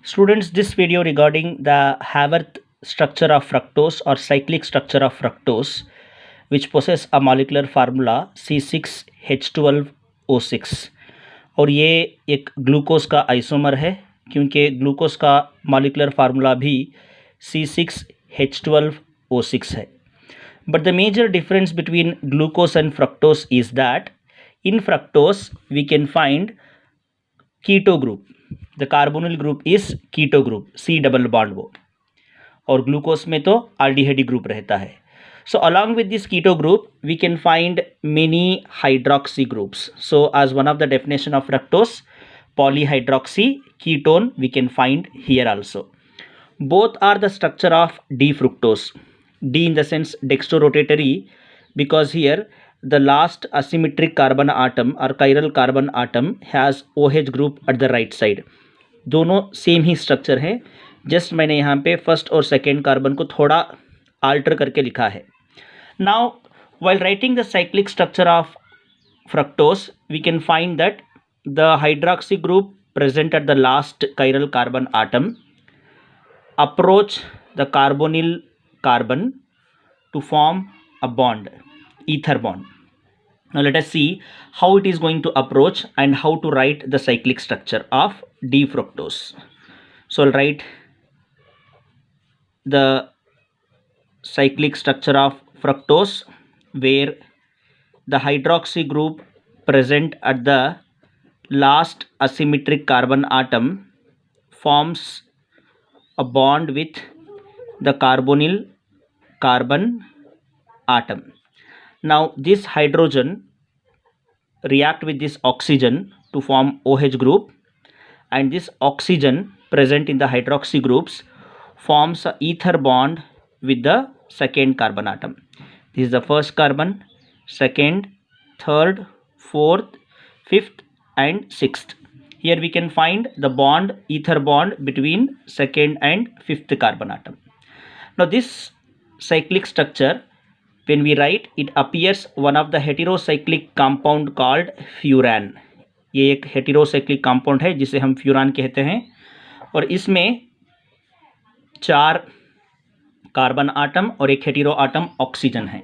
Students, this video regarding the Haworth structure of fructose or cyclic structure of fructose, which possess a molecular formula C6H12O6 और ये एक glucose का isomer है क्योंकि glucose का molecular formula भी C6H12O6 है. But the major difference between glucose and fructose is that in fructose we can find keto group. The carbonyl group is keto group, C double bond वो, और glucose में तो aldehyde group रहता है. So along with this keto group we can find many hydroxy groups. So as one of the definition of fructose, polyhydroxy ketone we can find here also. Both are the structure of D-fructose. D in the sense dextrorotatory, because here the last asymmetric carbon atom or chiral carbon atom has OH group at the right side. दोनों same ही structure है, just मैंने यहाँ पे first और second carbon को थोड़ा alter करके लिखा है. Now while writing the cyclic structure of fructose, we can find that the hydroxy group present at the last chiral carbon atom approach the carbonyl carbon to form a bond, ether bond. Now let us see how it is going to approach and how to write the cyclic structure of D-fructose. So I'll write the cyclic structure of fructose, where the hydroxy group present at the last asymmetric carbon atom forms a bond with the carbonyl carbon atom. Now this hydrogen react with this oxygen to form OH group, and this oxygen present in the hydroxy groups forms a ether bond with the second carbon atom. This is the first carbon, second, third, fourth, fifth and sixth. Here we can find the bond, ether bond between second and fifth carbon atom. Now this cyclic structure, when we write, it appears one of the heterocyclic compound called furan. ये एक heterocyclic compound है जिसे हम furan कहते हैं, और इसमें 4 carbon atom और एक हेटेरो आटम ऑक्सीजन है.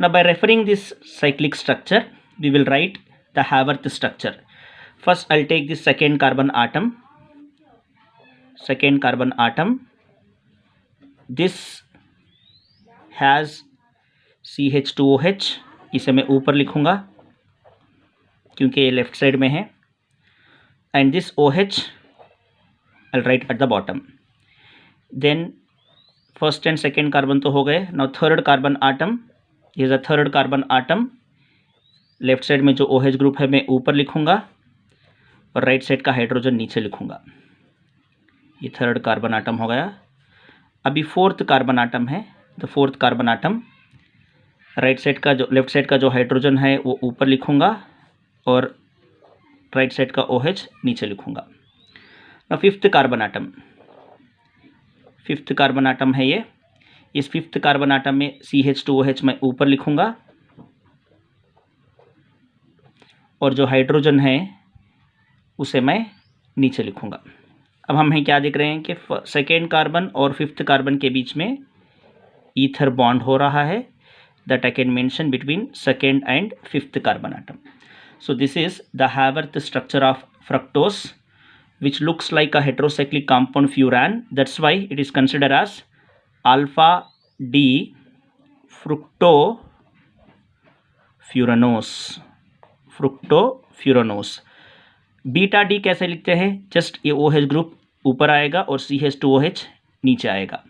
Now by referring this cyclic structure, we will write the Haworth structure. First I'll take this second carbon atom. This has CH2OH, इसे मैं ऊपर लिखूंगा क्योंकि ये लेफ्ट साइड में है, and this OH I'll write at the bottom. Then first and second carbon तो हो गए. Now third कार्बन आटम, ये the third carbon atom, left side में जो OH ग्रुप है मैं ऊपर लिखूंगा और राइट साइड का हाइड्रोजन नीचे लिखूंगा. ये थर्ड कार्बन आटम हो गया. अभी फोर्थ कार्बन आटम है, the fourth carbon atom, right side का जो लेफ्ट साइड का जो हाइड्रोजन है वो ऊपर लिखूंगा और राइट साइड का OH नीचे लिखूंगा. ना फिफ्थ कार्बन आटम है ये. इस फिफ्थ कार्बन आटम में CH2OH मैं ऊपर लिखूंगा और जो हाइड्रोजन है उसे मैं नीचे लिखूंगा. अब हम क्या देख रहे हैं कि सेकेंड कार्बन और फिफ्थ कार्बन के बीच में ईथर बॉन्ड हो रहा है, that I can mention between second and fifth carbon atom. So this is the Haworth structure of fructose, which looks like a heterocyclic compound furan. That's why it is considered as alpha D fructofuranose. Beta D कैसे लिखते हैं? Just ये OH group ऊपर आएगा और CH2OH नीचे आएगा.